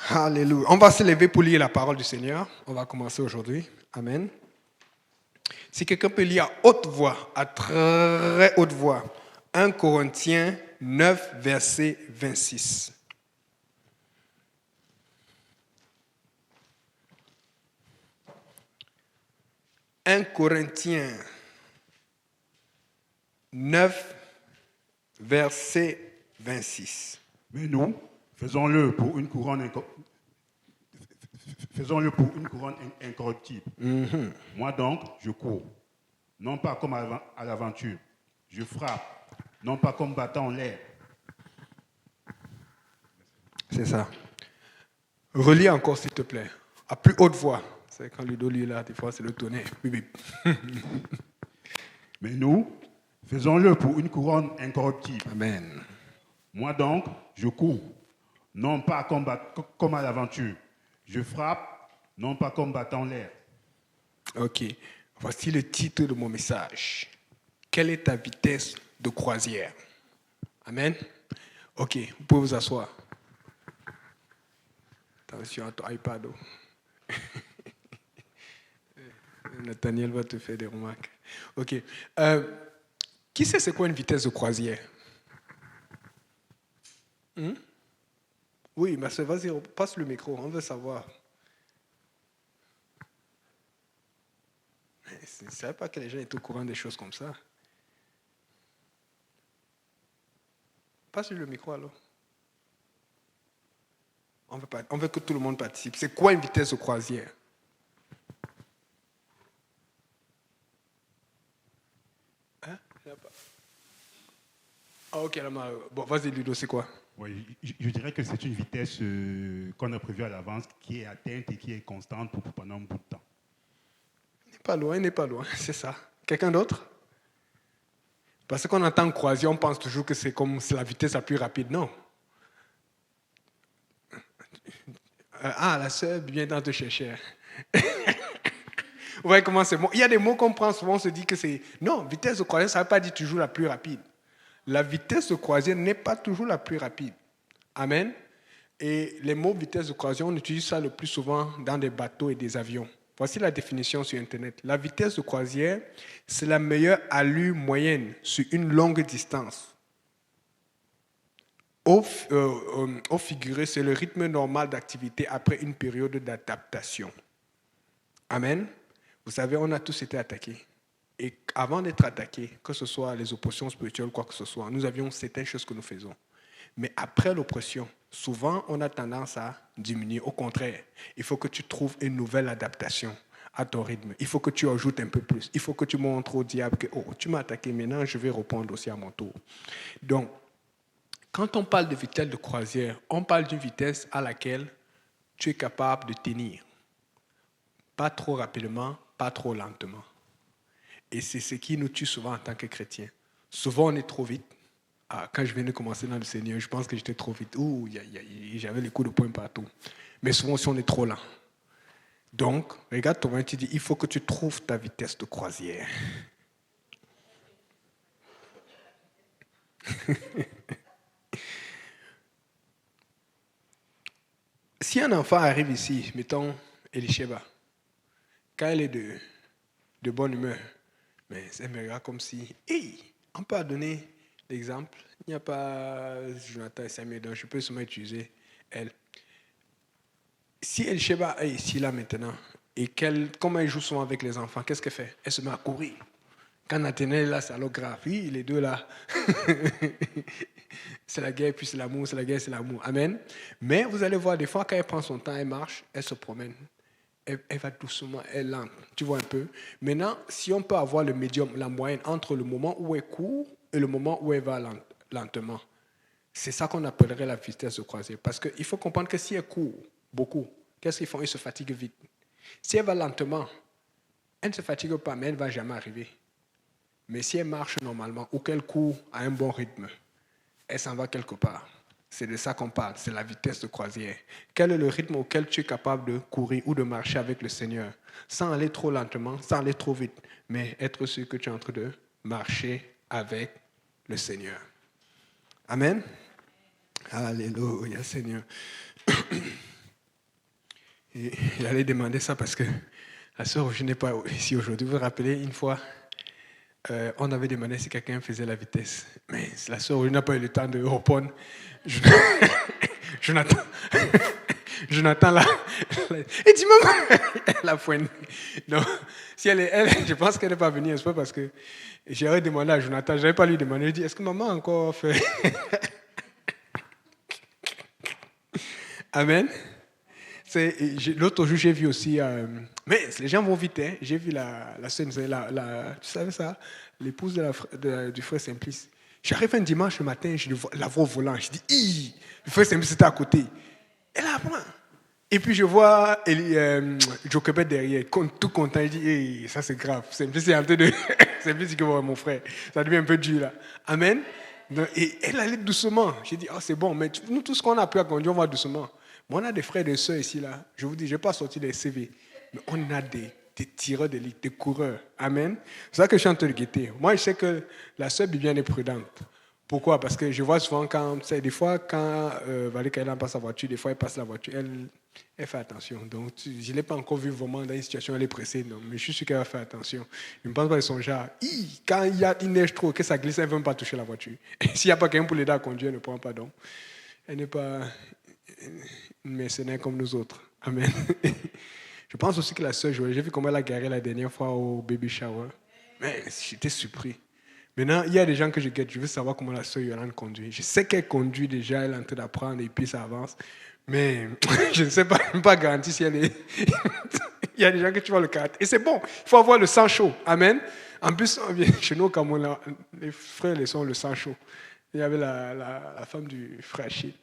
Alléluia. On va se lever pour lire la parole du Seigneur. On va commencer aujourd'hui. Amen. Si quelqu'un peut lire à haute voix, à très haute voix, 1 Corinthiens 9, verset 26. « 1 Corinthiens 9, verset 26. » Mais nous, faisons-le pour une couronne incorruptible. Moi donc, je cours, non pas comme à l'aventure. Je frappe, non pas comme battant en l'air. C'est ça. Relis encore, s'il te plaît, à plus haute voix. C'est quand Ludo lit là, des fois, c'est le tonnerre. Bip, bip. Mais nous, faisons-le pour une couronne incorruptible. Amen. Moi donc, je cours, non pas comme à l'aventure. Je frappe, non pas comme battant l'air. Ok. Voici le titre de mon message. Quelle est ta vitesse de croisière? Amen. Ok, vous pouvez vous asseoir. Attention à ton iPad. Nathaniel va te faire des remarques. Ok. Qui sait c'est quoi une vitesse de croisière? Oui, mais vas-y, passe le micro, on veut savoir. Je ne savais pas que les gens étaient au courant des choses comme ça. Passe le micro alors. On veut que tout le monde participe. C'est quoi une vitesse de croisière? Hein? Ah ok, bon, vas-y Ludo, c'est quoi? Oui, je dirais que c'est une vitesse qu'on a prévue à l'avance, qui est atteinte et qui est constante pendant un bout de temps. Il n'est pas loin, c'est ça. Quelqu'un d'autre? Parce qu'on entend croisière, on pense toujours que c'est la vitesse la plus rapide. Non. La sœur vient dans te chercher. Vous voyez comment c'est bon. Il y a des mots qu'on prend souvent, on se dit que c'est... Non, vitesse de croisière, ça ne veut pas dire toujours la plus rapide. La vitesse de croisière n'est pas toujours la plus rapide. Amen. Et les mots vitesse de croisière, on utilise ça le plus souvent dans des bateaux et des avions. Voici la définition sur Internet. La vitesse de croisière, c'est la meilleure allure moyenne sur une longue distance. Au figuré, c'est le rythme normal d'activité après une période d'adaptation. Amen. Vous savez, on a tous été attaqués. Et avant d'être attaqués, que ce soit les oppressions spirituelles ou quoi que ce soit, nous avions certaines choses que nous faisons. Mais après l'oppression, souvent, on a tendance à diminuer. Au contraire, il faut que tu trouves une nouvelle adaptation à ton rythme. Il faut que tu ajoutes un peu plus. Il faut que tu montres au diable que tu m'as attaqué, maintenant je vais répondre aussi à mon tour. Donc, quand on parle de vitesse de croisière, on parle d'une vitesse à laquelle tu es capable de tenir. Pas trop rapidement, pas trop lentement. Et c'est ce qui nous tue souvent en tant que chrétiens. Souvent, on est trop vite. Quand je viens de commencer dans le Seigneur, je pense que j'étais trop vite. J'avais les coups de poing partout. Mais souvent aussi, on est trop lent. Donc, regarde ton main, tu dis, il faut que tu trouves ta vitesse de croisière. Si un enfant arrive ici, mettons Elisheba, quand elle est de bonne humeur, mais elle me regarde comme si, on peut donner l'exemple. Il n'y a pas Jonathan et Samuel, donc je peux seulement utiliser elle. Si Elisheba est ici, là, maintenant, et comme elle joue souvent avec les enfants, qu'est-ce qu'elle fait? Elle se met à courir. Quand Nathanaël est là, c'est alors grave. Oui, les deux là. C'est la guerre, puis c'est l'amour, c'est la guerre, c'est l'amour. Amen. Mais vous allez voir, des fois, quand elle prend son temps, elle marche, elle se promène. Elle va doucement, elle est lente. Tu vois un peu. Maintenant, si on peut avoir le médium, la moyenne, entre le moment où elle court et le moment où elle va lentement, c'est ça qu'on appellerait la vitesse de croisière. Parce qu'il faut comprendre que si elle court beaucoup, qu'est-ce qu'ils font? Ils se fatiguent vite. Si elle va lentement, elle ne se fatigue pas, mais elle ne va jamais arriver. Mais si elle marche normalement ou qu'elle court à un bon rythme, elle s'en va quelque part. C'est de ça qu'on parle, c'est la vitesse de croisière. Quel est le rythme auquel tu es capable de courir ou de marcher avec le Seigneur, sans aller trop lentement, sans aller trop vite, mais être sûr que tu es en train de marcher avec le Seigneur. Amen. Alléluia, Seigneur. Et j'allais demander ça parce que la sœur, je n'ai pas ici aujourd'hui. Vous vous rappelez, une fois, on avait demandé si quelqu'un faisait la vitesse. Mais la sœur, je n'ai pas eu le temps de répondre. Jonathan, Jonathan là, et dis maman, la poignée. Donc, si je pense qu'elle n'est pas venue, c'est pas parce que j'aurais demandé à Jonathan, je n'avais pas lui demandé, je dis, est-ce que maman a encore fait? Amen. L'autre jour, j'ai vu aussi, mais les gens vont vite, hein. J'ai vu la scène, tu savais ça, l'épouse du frère Simplice. J'arrive un dimanche le matin, je la vois au volant, je dis, le frère Simplice était à côté. Elle a moi. Et puis je vois Jochebed derrière, tout content, il dit, ça c'est grave, Simplice est en train de... Simplice dit que mon frère, ça devient un peu dur là. Amen. Et elle allait doucement. J'ai dit, c'est bon, mais nous, tout ce qu'on a appris à conduire, on va doucement. Moi, on a des frères et des sœurs ici, là. Je vous dis, je n'ai pas sorti les CV, mais on a des tireurs d'élite, des coureurs. Amen. C'est ça que je suis en train de guetter. Moi, je sais que la sœur Bibiane est prudente. Pourquoi? Parce que je vois souvent des fois, quand Valérie Kaila passe sa voiture, des fois, elle passe la voiture, elle fait attention. Donc, je ne l'ai pas encore vu vraiment dans une situation, elle est pressée, non, mais je suis sûr qu'elle va faire attention. Je ne pense pas de son genre. Quand il neige trop, que ça glisse, elle ne veut même pas toucher la voiture. Et s'il n'y a pas quelqu'un pour l'aider à conduire, elle ne prend pas donc. Elle n'est pas une mercenaire comme nous autres. Amen. Je pense aussi que la sœur Joël, j'ai vu comment elle a garé la dernière fois au baby shower. Mais j'étais surpris. Maintenant, il y a des gens que je guette. Je veux savoir comment la sœur Yolande conduit. Je sais qu'elle conduit déjà, elle est en train d'apprendre et puis ça avance. Mais je ne sais pas garantir si elle est... Il y a des gens que tu vois le caractère. Et c'est bon, il faut avoir le sang chaud. Amen. En plus, chez nous au Cameroun, les frères les ont le sang chaud. Il y avait la femme du frère Achille,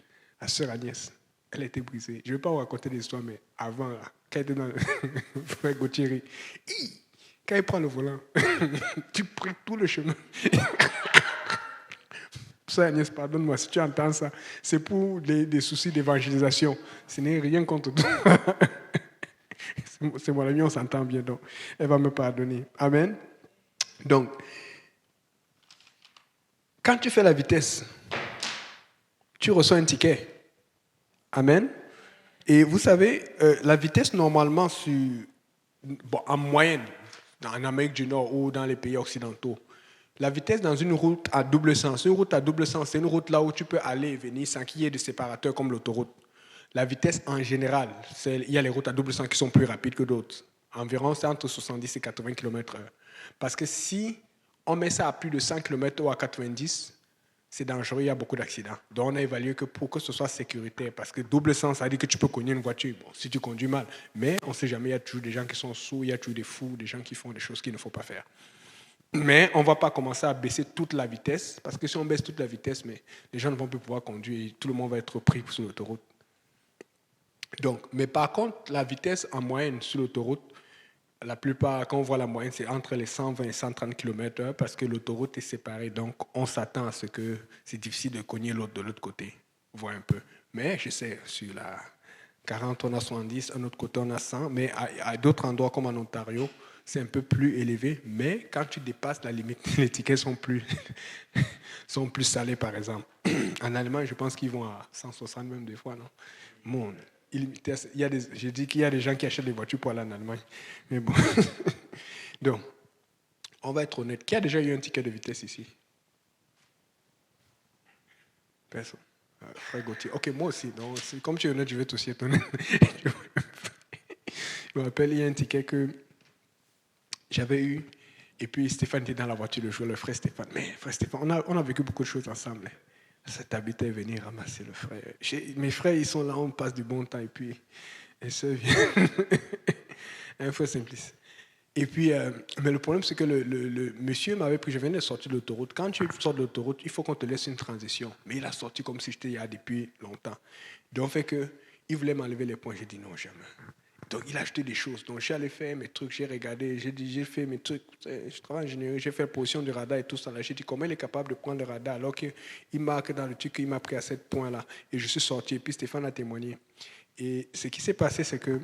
la sœur Agnès. Elle était brisée. Je ne vais pas vous raconter des histoires, mais avant, là, quand elle était dans le frère Gauthier, quand il prend le volant, tu prends tout le chemin. Ça, Agnès, pardonne-moi, si tu entends ça, c'est pour des soucis d'évangélisation. Ce n'est rien contre toi. C'est mon ami, on s'entend bien, donc elle va me pardonner. Amen. Donc, quand tu fais la vitesse, tu reçois un ticket. Amen. Et vous savez, la vitesse normalement, en moyenne, en Amérique du Nord ou dans les pays occidentaux, la vitesse dans une route à double sens, c'est une route là où tu peux aller et venir sans qu'il y ait de séparateurs comme l'autoroute. La vitesse en général, il y a les routes à double sens qui sont plus rapides que d'autres. Environ, c'est entre 70 et 80 km/h. Parce que si on met ça à plus de 100 km ou à 90, c'est dangereux, il y a beaucoup d'accidents. Donc on a évalué que pour que ce soit sécuritaire, parce que double sens, ça veut dire que tu peux cogner une voiture, bon, si tu conduis mal. Mais on ne sait jamais, il y a toujours des gens qui sont sourds, il y a toujours des fous, des gens qui font des choses qu'il ne faut pas faire. Mais on ne va pas commencer à baisser toute la vitesse, parce que si on baisse toute la vitesse, mais les gens ne vont plus pouvoir conduire et tout le monde va être pris sur l'autoroute. Donc, mais par contre, la vitesse en moyenne sur l'autoroute, la plupart, quand on voit la moyenne, c'est entre les 120 et 130 km/h parce que l'autoroute est séparée. Donc, on s'attend à ce que c'est difficile de cogner l'autre de l'autre côté. Voir un peu. Mais je sais, sur la 40, on a 70, à un autre côté, on a 100. Mais à d'autres endroits, comme en Ontario, c'est un peu plus élevé. Mais quand tu dépasses la limite, les tickets sont plus salés, par exemple. En Allemagne, je pense qu'ils vont à 160 même des fois, non? Mon, j'ai dit qu'il y a des gens qui achètent des voitures pour aller en Allemagne. Mais bon. Donc, on va être honnête. Qui a déjà eu un ticket de vitesse ici? Personne. Frère Gauthier. Ok, moi aussi. Donc, comme tu es honnête, je vais t'aussi étonner. Je me rappelle, il y a un ticket que j'avais eu. Et puis Stéphane était dans la voiture le jour, le frère Stéphane. Mais frère Stéphane, on a vécu beaucoup de choses ensemble. Cet habitait venir ramasser le frère. Mes frères, ils sont là, on passe du bon temps. Et puis, et ça vient. Un frère Simplice. Et puis, mais le problème, c'est que le monsieur m'avait pris, je venais de sortir de l'autoroute. Quand tu sors de l'autoroute, il faut qu'on te laisse une transition. Mais il a sorti comme si j'étais là depuis longtemps. Donc, fait que, il voulait m'enlever les points. J'ai dit non, jamais. Donc, il a acheté des choses. Donc, je suis allé faire mes trucs, j'ai regardé, j'ai fait mes trucs. Je travaille en ingénierie, j'ai fait la position du radar et tout ça. J'ai dit comment il est capable de prendre le radar alors qu'il marque dans le truc qu'il m'a pris à ce point-là. Et je suis sorti. Et puis, Stéphane a témoigné. Et ce qui s'est passé, c'est que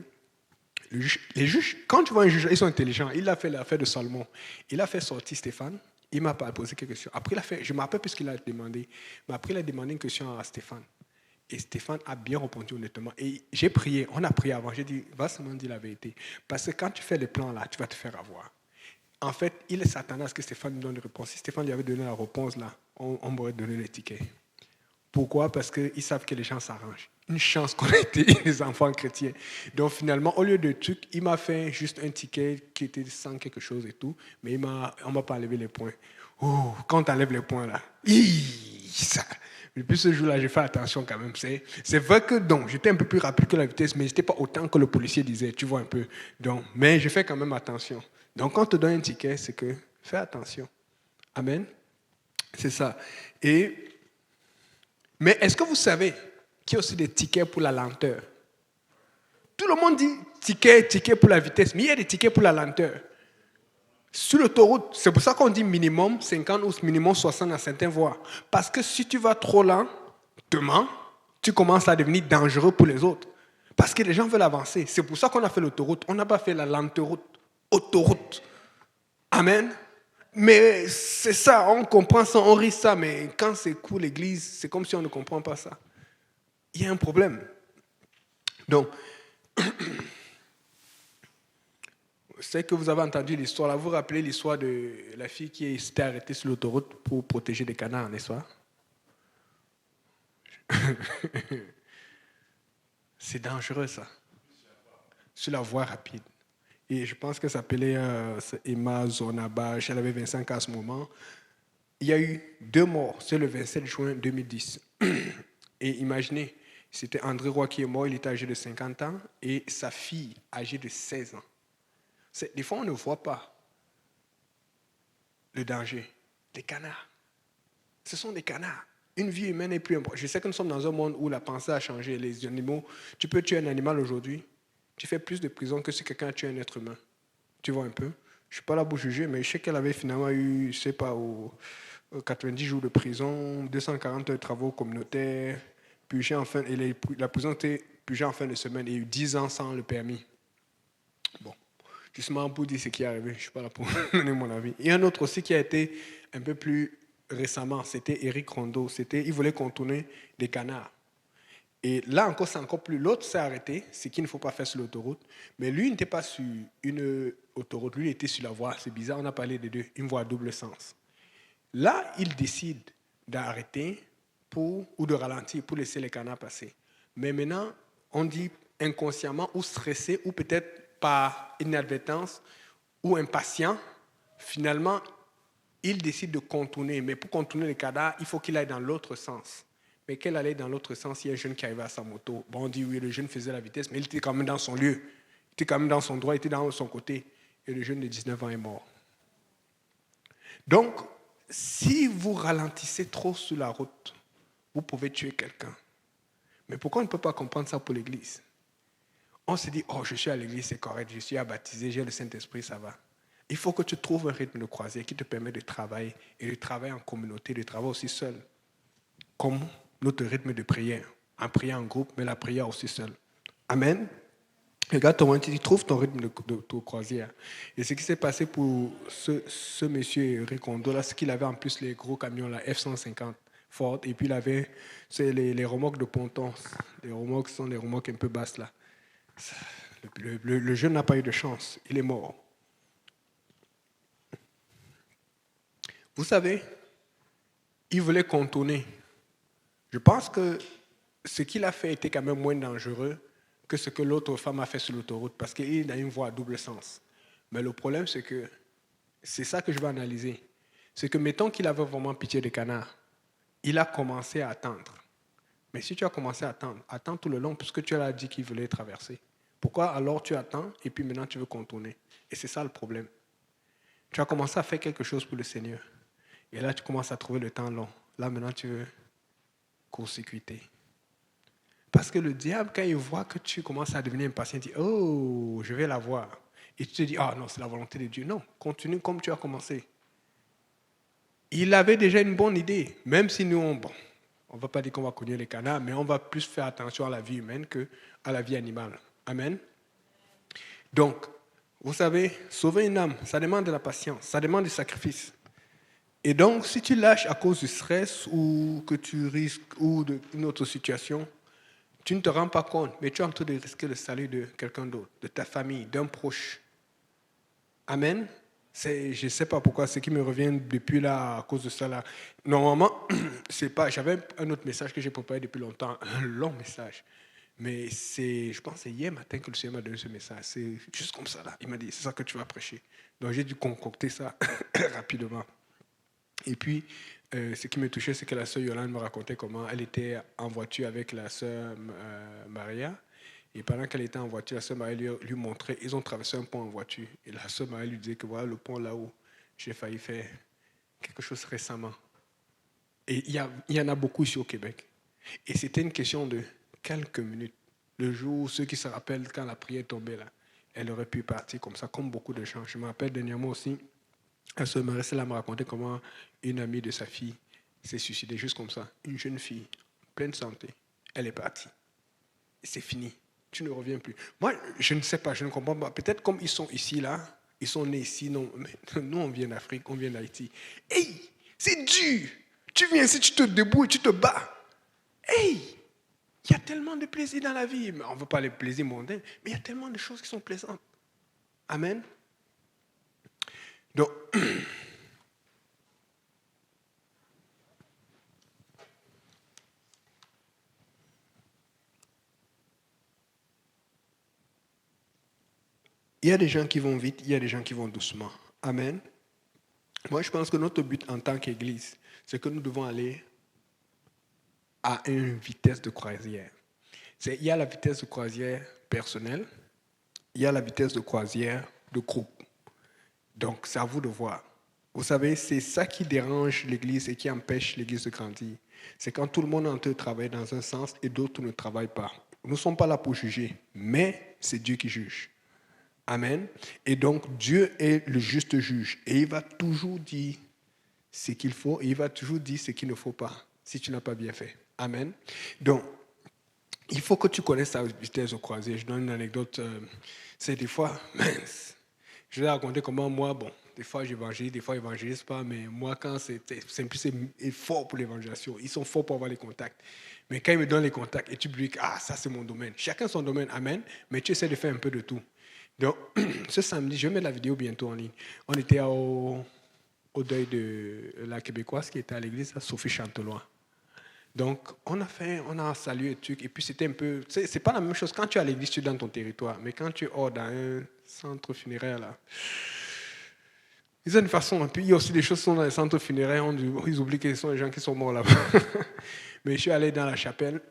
les juges, quand tu vois un juge, ils sont intelligents. Il a fait l'affaire de Salomon. Il a fait sortir Stéphane. Il m'a posé quelques questions. Après, je me rappelle plus ce qu'il a demandé. Mais après, il a demandé une question à Stéphane. Et Stéphane a bien répondu honnêtement. Et j'ai prié, on a prié avant. J'ai dit, va seulement dire la vérité. Parce que quand tu fais les plans là, tu vas te faire avoir. En fait, il s'attendait à ce que Stéphane nous donne une réponse. Si Stéphane lui avait donné la réponse là, on m'aurait donné les tickets. Pourquoi? Parce qu'ils savent que les gens s'arrangent. Une chance qu'on ait été des enfants chrétiens. Donc finalement, au lieu de truc, il m'a fait juste un ticket qui était sans quelque chose et tout, mais on ne m'a pas enlevé les points. Oh, quand tu enlèves les points là, ça. Depuis ce jour-là, j'ai fait attention quand même. C'est vrai que donc, j'étais un peu plus rapide que la vitesse, mais je n'étais pas autant que le policier disait, tu vois un peu. Donc, mais je fais quand même attention. Donc quand on te donne un ticket, c'est que fais attention. Amen. C'est ça. Mais est-ce que vous savez qu'il y a aussi des tickets pour la lenteur? Tout le monde dit ticket pour la vitesse, mais il y a des tickets pour la lenteur. Sur l'autoroute, c'est pour ça qu'on dit minimum 50 ou minimum 60 dans certaines voies. Parce que si tu vas trop lentement, tu commences à devenir dangereux pour les autres. Parce que les gens veulent avancer. C'est pour ça qu'on a fait l'autoroute. On n'a pas fait la lenteroute, autoroute. Amen. Mais c'est ça, on comprend ça, on rit ça, mais quand c'est cool l'église, c'est comme si on ne comprend pas ça. Il y a un problème. Donc, c'est que vous avez entendu l'histoire là. Vous vous rappelez l'histoire de la fille qui s'était arrêtée sur l'autoroute pour protéger des canards, n'est-ce pas? C'est dangereux ça. Sur la voie rapide. Et je pense qu'elle s'appelait Emma Zornabach, elle avait 25 ans à ce moment. Il y a eu 2 morts, c'est le 27 juin 2010. Et imaginez, c'était André Roy qui est mort, il était âgé de 50 ans, et sa fille âgée de 16 ans. Des fois, on ne voit pas le danger. Les canards. Ce sont des canards. Une vie humaine est plus importante. Je sais que nous sommes dans un monde où la pensée a changé. Les animaux, tu peux tuer un animal aujourd'hui, tu fais plus de prison que si quelqu'un a tué un être humain. Tu vois un peu? Je ne suis pas là pour juger, mais je sais qu'elle avait finalement eu, je ne sais pas, 90 jours de prison, 240 heures de travaux communautaires, purgé en fin, et la prison était purgée en fin de semaine, et il y a eu 10 ans sans le permis. Bon, justement pour dire ce qui est arrivé, je ne suis pas là pour donner mon avis. Il y a un autre aussi qui a été un peu plus récemment, c'était Éric Rondeau. Il voulait contourner des canards. Et là encore, c'est encore plus. L'autre s'est arrêté, ce qu'il ne faut pas faire sur l'autoroute. Mais lui, il n'était pas sur une autoroute, lui, il était sur la voie. C'est bizarre, on a parlé des deux, une voie à double sens. Là, il décide d'arrêter ou de ralentir pour laisser les canards passer. Mais maintenant, on dit inconsciemment ou stressé ou peut-être par inadvertance ou impatient, finalement, il décide de contourner. Mais pour contourner les canards, il faut qu'il aille dans l'autre sens. Mais qu'elle allait dans l'autre sens, il y a un jeune qui arrivait à sa moto. Bon, on dit oui, le jeune faisait la vitesse, mais il était quand même dans son lieu. Il était quand même dans son droit, il était dans son côté. Et le jeune de 19 ans est mort. Donc, si vous ralentissez trop sur la route, vous pouvez tuer quelqu'un. Mais pourquoi on ne peut pas comprendre ça pour l'Église? On se dit, oh, je suis à l'Église, c'est correct, je suis baptisé, j'ai le Saint-Esprit, ça va. Il faut que tu trouves un rythme de croisière qui te permet de travailler, et de travailler en communauté, de travailler aussi seul. Comme notre rythme de prière, en priant en groupe, mais la prière aussi seule. Amen. Regarde ton tu trouve ton rythme de croisière. Et ce qui s'est passé pour ce monsieur Ricondo, là, c'est qu'il avait en plus les gros camions, la F-150 Ford, et puis il avait les remorques de ponton. Les remorques sont les remorques un peu basses là. Le jeune n'a pas eu de chance, il est mort. Vous savez, il voulait contourner. Je pense que ce qu'il a fait était quand même moins dangereux que ce que l'autre femme a fait sur l'autoroute, parce qu'il a une voie à double sens. Mais le problème, c'est que c'est ça que je vais analyser. C'est que, mettons qu'il avait vraiment pitié des canards, il a commencé à attendre. Mais si tu as commencé à attendre, attends tout le long, puisque tu as dit qu'il voulait traverser. Pourquoi alors tu attends et puis maintenant tu veux contourner? Et c'est ça le problème. Tu as commencé à faire quelque chose pour le Seigneur. Et là, tu commences à trouver le temps long. Là, maintenant, tu veux court-circuiter. Parce que le diable, quand il voit que tu commences à devenir impatient, il dit « Oh, je vais la voir. » Et tu te dis « Ah non, c'est la volonté de Dieu. » Non, continue comme tu as commencé. Il avait déjà une bonne idée, même si nous, on ne va pas dire qu'on va cogner les canards, mais on va plus faire attention à la vie humaine qu'à la vie animale. Amen. Donc, vous savez, sauver une âme, ça demande de la patience, ça demande du sacrifice. Et donc, si tu lâches à cause du stress ou que tu risques ou d'une autre situation, Tu ne te rends pas compte, mais tu es en train de risquer le salut de quelqu'un d'autre, de ta famille, d'un proche. Amen. Je ne sais pas pourquoi, ce qui me revient depuis là, à cause de ça là. Normalement, c'est pas. J'avais un autre message que j'ai préparé depuis longtemps, un long message. Mais je pense que c'est hier matin que le Seigneur m'a donné ce message. C'est juste comme ça là. Il m'a dit, c'est ça que tu vas prêcher. Donc j'ai dû concocter ça rapidement. Et puis, ce qui me touchait, c'est que la sœur Yolande me racontait comment elle était en voiture avec la sœur Maria. Et pendant qu'elle était en voiture, la sœur Maria lui montrait, ils ont traversé un pont en voiture. Et la sœur Maria lui disait que voilà le pont là-haut, j'ai failli faire quelque chose récemment. Et il y en a beaucoup ici au Québec. Et c'était une question de quelques minutes. Le jour où ceux qui se rappellent quand la prière tombait là, elle aurait pu partir comme ça, comme beaucoup de gens. Je me rappelle dernièrement aussi, la sœur Maria là me racontait comment une amie de sa fille s'est suicidée juste comme ça. Une jeune fille, pleine santé, elle est partie. C'est fini. Tu ne reviens plus. Moi, je ne sais pas, je ne comprends pas. Peut-être comme ils sont ici, là, ils sont nés ici, non. Mais nous, on vient d'Afrique, on vient d'Haïti. Hey, c'est dur. Tu viens ici, tu te débrouilles, tu te bats. Hey, il y a tellement de plaisir dans la vie. On ne veut pas les plaisirs mondains, mais il y a tellement de choses qui sont plaisantes. Amen. Donc, il y a des gens qui vont vite, il y a des gens qui vont doucement. Amen. Moi, je pense que notre but en tant qu'Église, c'est que nous devons aller à une vitesse de croisière. Il y a la vitesse de croisière personnelle, il y a la vitesse de croisière de groupe. Donc, c'est à vous de voir. Vous savez, c'est ça qui dérange l'Église et qui empêche l'Église de grandir. C'est quand tout le monde est en train de travailler dans un sens et d'autres ne travaillent pas. Nous ne sommes pas là pour juger, mais c'est Dieu qui juge. Amen. Et donc, Dieu est le juste juge. Et il va toujours dire ce qu'il faut et il va toujours dire ce qu'il ne faut pas si tu n'as pas bien fait. Amen. Donc, il faut que tu connaisses ta vitesse de croisière. Je donne une anecdote. C'est des fois, je vais raconter comment moi, des fois j'évangélise, des fois j'évangélise pas, mais moi, quand c'est fort pour l'évangélisation, ils sont forts pour avoir les contacts. Mais quand ils me donnent les contacts et tu dis, ça c'est mon domaine. Chacun son domaine, amen, mais tu essaies de faire un peu de tout. Donc, ce samedi, je vais mettre la vidéo bientôt en ligne. On était au deuil de la Québécoise qui était à l'église, à Sophie Chantelois. Donc, on a salué et truc, et puis c'était un peu, c'est pas la même chose quand tu es à l'église, tu es dans ton territoire, mais quand tu es hors dans un centre funéraire, là, ils ont une façon, et puis il y a aussi des choses qui sont dans les centres funéraires, ils oublient que ce sont les gens qui sont morts là-bas. Mais je suis allé dans la chapelle,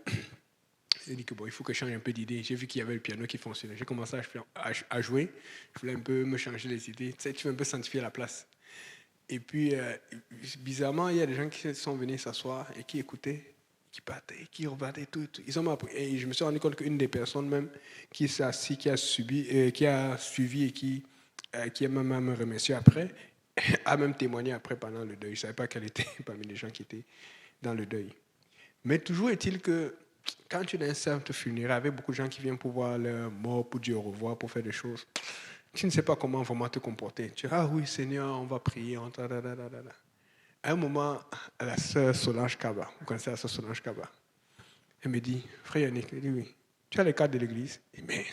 j'ai dit que il faut que je change un peu d'idée. J'ai vu qu'il y avait le piano qui fonctionnait. J'ai commencé à jouer. Je voulais un peu me changer les idées. Tu sais, tu veux un peu sanctifier la place. Et puis, bizarrement, il y a des gens qui sont venus s'asseoir et qui écoutaient, qui partaient, qui repartaient, tout. Ils ont appris. Et je me suis rendu compte qu'une des personnes même qui s'est assise, qui a suivi et qui a même remercié après, a même témoigné après pendant le deuil. Je ne savais pas qu'elle était parmi les gens qui étaient dans le deuil. Mais toujours est-il que quand tu es dans un centre funéraire avec beaucoup de gens qui viennent pour voir leur mort, pour dire au revoir, pour faire des choses, tu ne sais pas comment vraiment te comporter. Tu dis, oui, Seigneur, on va prier. À un moment, la sœur Solange Kaba, vous connaissez la sœur Solange Kaba, elle me dit, frère Yannick, elle dit oui, tu as les cartes de l'église? Mais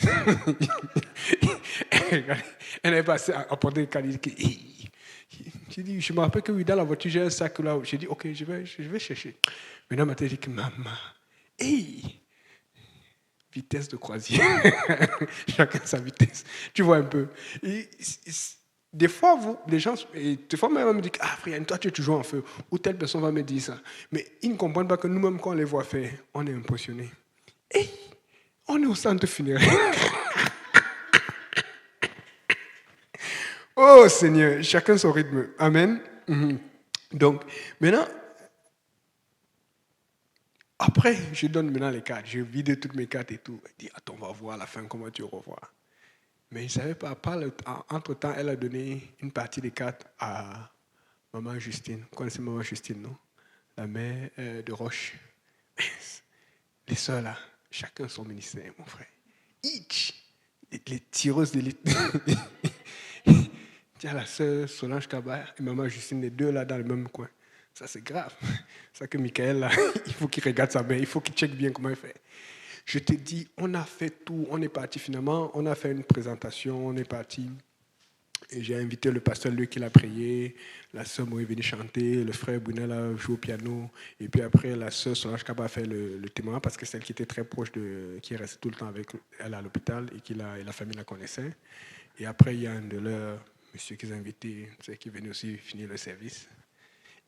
elle n'est pas apporté les cartes. J'ai dit, je me rappelle que oui, dans la voiture, j'ai un sac là. J'ai dit, ok, je vais chercher. Maintenant, ma tête dit que maman, vitesse de croisière. Chacun sa vitesse. Tu vois un peu. Des fois, les gens, des fois, même me disent, frère, toi, tu es toujours en feu. Ou telle personne va me dire ça. Mais ils ne comprennent pas que nous-mêmes, quand on les voit faire, on est impressionnés. On est au centre funéraire. Oh Seigneur, chacun son rythme. Amen. Donc, maintenant, après, je donne maintenant les cartes. Je vide toutes mes cartes et tout. Je dis, attends, on va voir à la fin comment tu revois. Mais je ne savais pas. Entre-temps, elle a donné une partie des cartes à Maman Justine. Vous connaissez Maman Justine, non? La mère de Roche. Les sœurs là, chacun son ministère, mon frère. Les tireuses d'élite. Tu as la sœur Solange Kaba et Maman Justine, les deux là dans le même coin. Ça, c'est grave. Ça que Michael, là, il faut qu'il regarde sa main, il faut qu'il check bien comment il fait. Je te dis, on a fait tout, on est parti finalement, on a fait une présentation, on est parti. Et j'ai invité le pasteur Luc qui l'a prié, la sœur Moïse est venue chanter, le frère Brunel a joué au piano, et puis après la sœur Solange Kaba a fait le témoin parce que c'est celle qui était très proche qui est restée tout le temps avec elle à l'hôpital et la famille la connaissait. Et après il y a un de leurs monsieur qu'ils ont invité, qui est venu aussi finir le service.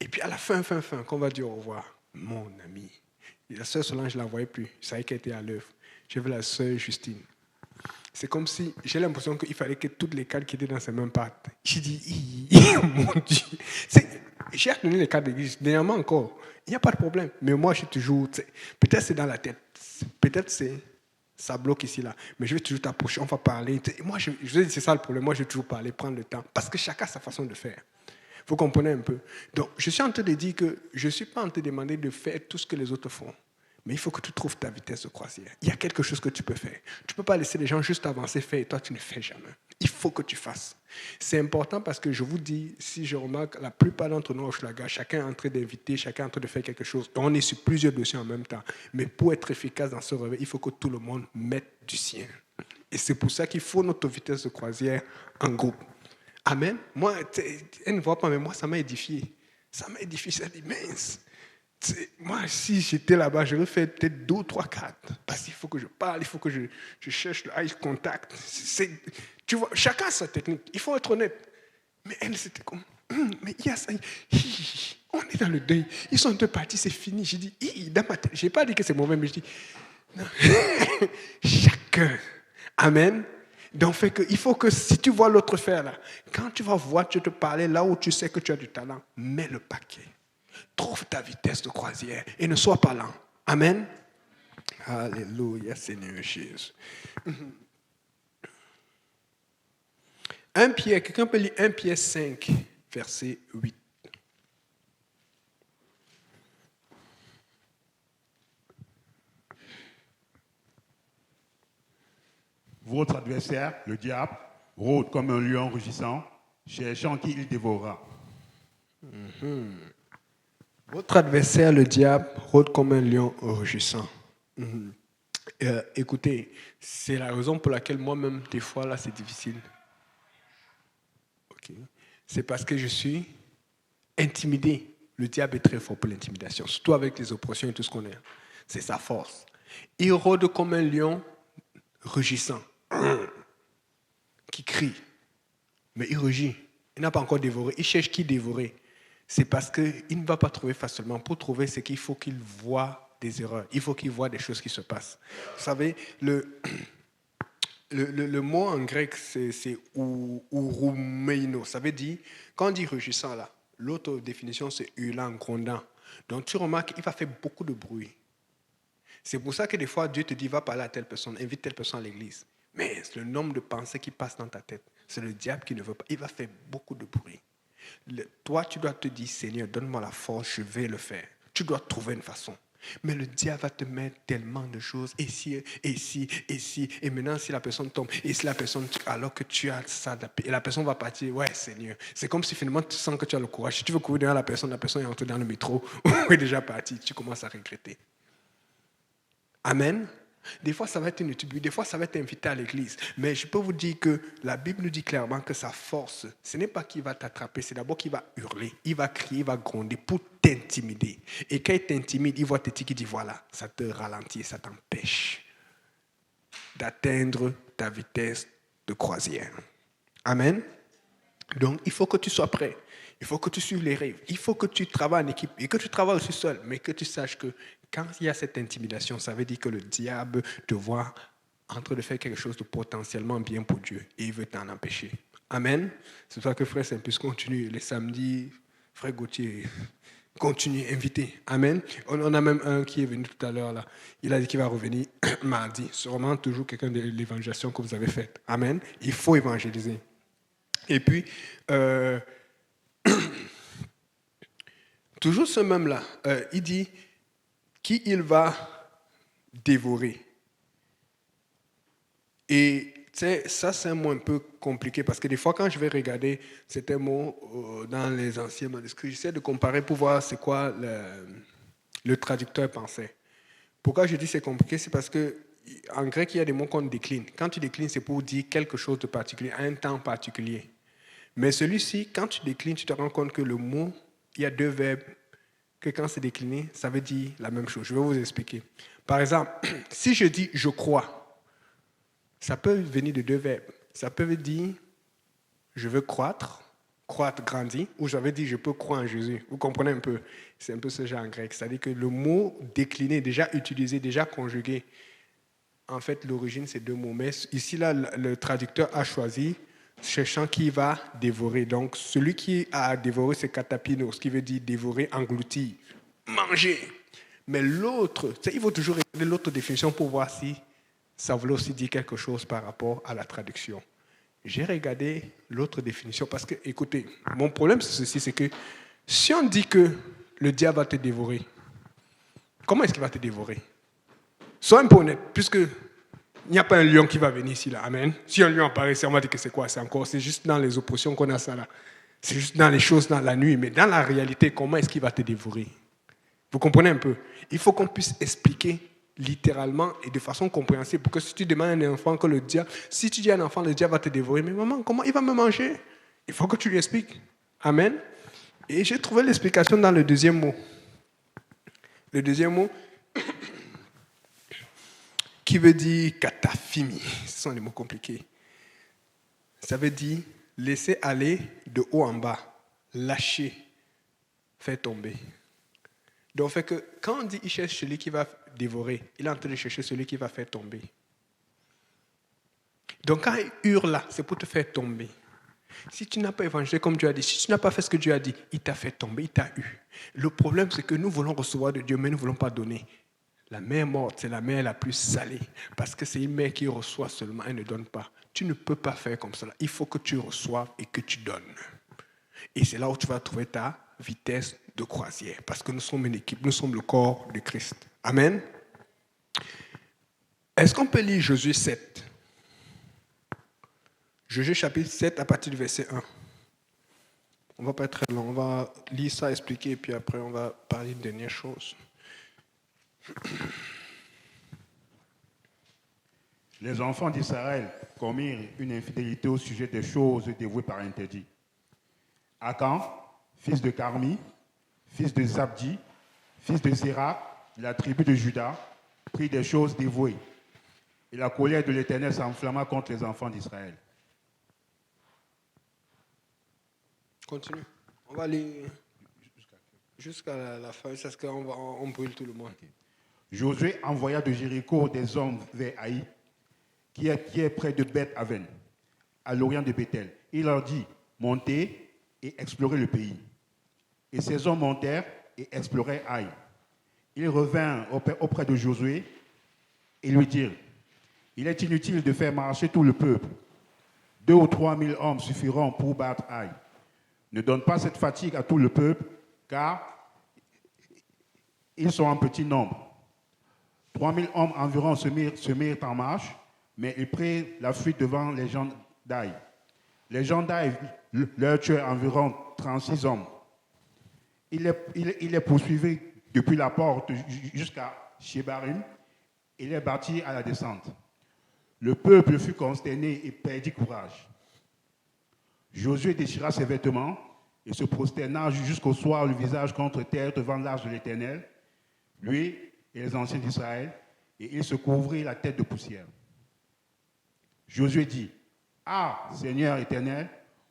Et puis à la fin, quand on va dire au revoir, mon ami, la sœur Solange je ne la voyais plus, je savais qu'elle était à l'œuvre. J'ai vu la sœur Justine. C'est comme si j'ai l'impression qu'il fallait que toutes les cadres qui étaient dans ces mêmes pattes. J'ai dit, mon Dieu. J'ai retenu les cadres d'église, dernièrement encore. Il n'y a pas de problème. Mais moi, je suis toujours. Peut-être c'est dans la tête. Peut-être ça bloque ici, là. Mais je vais toujours t'approcher, on va parler. Moi, c'est ça le problème. Moi, je vais toujours parler, prendre le temps. Parce que chacun a sa façon de faire. Vous comprenez un peu. Donc, je suis en train de dire que je ne suis pas en train de demander de faire tout ce que les autres font. Mais il faut que tu trouves ta vitesse de croisière. Il y a quelque chose que tu peux faire. Tu ne peux pas laisser les gens juste avancer, faire, et toi, tu ne fais jamais. Il faut que tu fasses. C'est important parce que je vous dis, si je remarque, la plupart d'entre nous au Hochelaga, chacun est en train d'inviter, chacun est en train de faire quelque chose. On est sur plusieurs dossiers en même temps. Mais pour être efficace dans ce réveil, il faut que tout le monde mette du sien. Et c'est pour ça qu'il faut notre vitesse de croisière en groupe. Amen. Moi, elle ne voit pas, mais moi, ça m'a édifié. Ça m'a édifié, ça dit, mince. Moi, si j'étais là-bas, j'aurais fait peut-être 2, 3, 4. Parce qu'il faut que je parle, il faut que je cherche le eye contact. Tu vois, chacun a sa technique. Il faut être honnête. Mais elle, c'était comme, mais il y a ça. On est dans le deuil. Ils sont deux partis, c'est fini. J'ai dit, dans ma tête, je n'ai pas dit que c'est mauvais, mais je dis, non. Chacun. Amen. Donc, il faut que si tu vois l'autre faire là, quand tu vas voir, tu te parler là où tu sais que tu as du talent, mets le paquet. Trouve ta vitesse de croisière et ne sois pas lent. Amen. Alléluia, Seigneur Jésus. 1 Pierre, quelqu'un peut lire 1 Pierre 5, verset 8. Votre adversaire, le diable, rôde comme un lion rugissant, cherchant qui il dévorera. Votre adversaire, le diable, rôde comme un lion rugissant. Écoutez, c'est la raison pour laquelle moi-même, des fois, là, c'est difficile. Okay. C'est parce que je suis intimidé. Le diable est très fort pour l'intimidation, surtout avec les oppressions et tout ce qu'on a. C'est sa force. Il rôde comme un lion rugissant, qui crie. Mais il rugit. Il n'a pas encore dévoré. Il cherche qui dévorer. C'est parce qu'il ne va pas trouver facilement. Pour trouver, c'est qu'il faut qu'il voit des erreurs. Il faut qu'il voit des choses qui se passent. Vous savez, le mot en grec, c'est ouroumeino. Ça veut dire, quand on dit rugissant, là, l'autre définition, c'est hurlant, grondant. Donc tu remarques qu'il va faire beaucoup de bruit. C'est pour ça que des fois, Dieu te dit, va parler à telle personne, invite telle personne à l'église. Mais le nombre de pensées qui passent dans ta tête, c'est le diable qui ne veut pas. Il va faire beaucoup de bruit. Toi, tu dois te dire, Seigneur, donne-moi la force, je vais le faire. Tu dois trouver une façon. Mais le diable va te mettre tellement de choses, et ci, et maintenant si la personne tombe, et si la personne, alors que tu as ça, et la personne va partir, ouais Seigneur, c'est comme si finalement tu sens que tu as le courage. Si tu veux courir derrière la personne est entrée dans le métro, ou est déjà partie, tu commences à regretter. Amen. Des fois, ça va être une étude, des fois, ça va être invité à l'église. Mais je peux vous dire que la Bible nous dit clairement que sa force, ce n'est pas qu'il va t'attraper, c'est d'abord qu'il va hurler, il va crier, il va gronder pour t'intimider. Et quand il t'intimide, il voit tes tics, il dit voilà, ça te ralentit, ça t'empêche d'atteindre ta vitesse de croisière. Amen. Donc, il faut que tu sois prêt. Il faut que tu suives les rêves. Il faut que tu travailles en équipe et que tu travailles aussi seul. Mais que tu saches que quand il y a cette intimidation, ça veut dire que le diable te voit en train de faire quelque chose de potentiellement bien pour Dieu et il veut t'en empêcher. Amen. C'est pour ça que Frère Saint-Puce continue les samedis. Frère Gauthier continue, invité. Amen. On a même un qui est venu tout à l'heure là. Il a dit qu'il va revenir mardi. Sûrement toujours quelqu'un de l'évangélisation que vous avez faite. Amen. Il faut évangéliser. Et puis, toujours ce même-là, il dit qui il va dévorer. Et ça, c'est un mot un peu compliqué parce que des fois, quand je vais regarder certains mots dans les anciens manuscrits, j'essaie de comparer pour voir c'est quoi le traducteur pensait. Pourquoi je dis c'est compliqué, c'est parce que en grec, il y a des mots qu'on décline. Quand tu déclines, c'est pour dire quelque chose de particulier, à un temps particulier. Mais celui-ci, quand tu déclines, tu te rends compte que le mot, il y a deux verbes, que quand c'est décliné, ça veut dire la même chose. Je vais vous expliquer. Par exemple, si je dis « je crois », ça peut venir de deux verbes. Ça peut dire « je veux croître », croître, grandir, ou ça veut dire « je peux croire en Jésus ». Vous comprenez un peu? C'est un peu ce genre en grec. C'est-à-dire que le mot décliné, déjà utilisé, déjà conjugué, en fait, l'origine, c'est deux mots. Mais ici, là, le traducteur a choisi cherchant qui va dévorer. Donc, celui qui a dévoré, c'est katapino, ce qui veut dire dévorer, engloutir, manger. Mais l'autre, il faut toujours regarder l'autre définition pour voir si ça voulait aussi dire quelque chose par rapport à la traduction. J'ai regardé l'autre définition parce que, écoutez, mon problème, c'est ceci, c'est que si on dit que le diable va te dévorer, comment est-ce qu'il va te dévorer? Sois un peu honnête, puisque il n'y a pas un lion qui va venir ici, là. Amen. Si un lion apparaît, on va dire que c'est quoi? C'est juste dans les oppositions qu'on a ça là. C'est juste dans les choses dans la nuit. Mais dans la réalité, comment est-ce qu'il va te dévorer? Vous comprenez un peu? Il faut qu'on puisse expliquer littéralement et de façon compréhensible. Parce que si tu demandes à un enfant que le diable, si tu dis à un enfant, le diable va te dévorer, mais maman, comment il va me manger? Il faut que tu lui expliques. Amen. Et j'ai trouvé l'explication dans le deuxième mot. Le deuxième mot, qui veut dire katafimi. Ce sont des mots compliqués. Ça veut dire laisser aller de haut en bas, lâcher, faire tomber. Donc, fait que quand on dit il cherche celui qui va dévorer, il est en train de chercher celui qui va faire tomber. Donc, quand il hurle là, c'est pour te faire tomber. Si tu n'as pas évangélisé comme Dieu a dit, si tu n'as pas fait ce que Dieu a dit, il t'a fait tomber, il t'a eu. Le problème, c'est que nous voulons recevoir de Dieu, mais nous ne voulons pas donner. La mère morte, c'est la mère la plus salée, parce que c'est une mère qui reçoit seulement et ne donne pas. Tu ne peux pas faire comme cela. Il faut que tu reçoives et que tu donnes. Et c'est là où tu vas trouver ta vitesse de croisière, parce que nous sommes une équipe, nous sommes le corps de Christ. Amen. Est-ce qu'on peut lire Josué 7? Josué chapitre 7 à partir du verset 1. On ne va pas être très long, on va lire ça, expliquer, et puis après on va parler de dernière chose. Les enfants d'Israël commirent une infidélité au sujet des choses dévouées par interdit. Akan, fils de Carmi, fils de Zabdi, fils de Zéra, de la tribu de Juda, prit des choses dévouées. Et la colère de l'Éternel s'enflamma contre les enfants d'Israël. Continue. On va lire jusqu'à la fin, parce qu'on brûle tout le monde. Okay. Josué envoya de Jéricho des hommes vers Haï, qui est près de Beth-Aven, à l'orient de Bethel. Il leur dit, montez et explorez le pays. Et ces hommes montèrent et explorèrent Haï. Ils revinrent auprès de Josué et lui dirent, il est inutile de faire marcher tout le peuple. 2 ou 3 000 hommes suffiront pour battre Haï. Ne donne pas cette fatigue à tout le peuple, car ils sont en petit nombre. 3 000 hommes environ se mirent en marche, mais ils prirent la fuite devant les gens d'Aï. Les gens d'Aï leur tuèrent environ 36 hommes. Ils les poursuivaient depuis la porte jusqu'à Shebarim et les battirent à la descente. Le peuple fut consterné et perdit courage. Josué déchira ses vêtements et se prosterna jusqu'au soir le visage contre terre devant l'arche de l'Éternel, lui et les anciens d'Israël, et il se couvrit la tête de poussière. Josué dit, « Ah, Seigneur Éternel,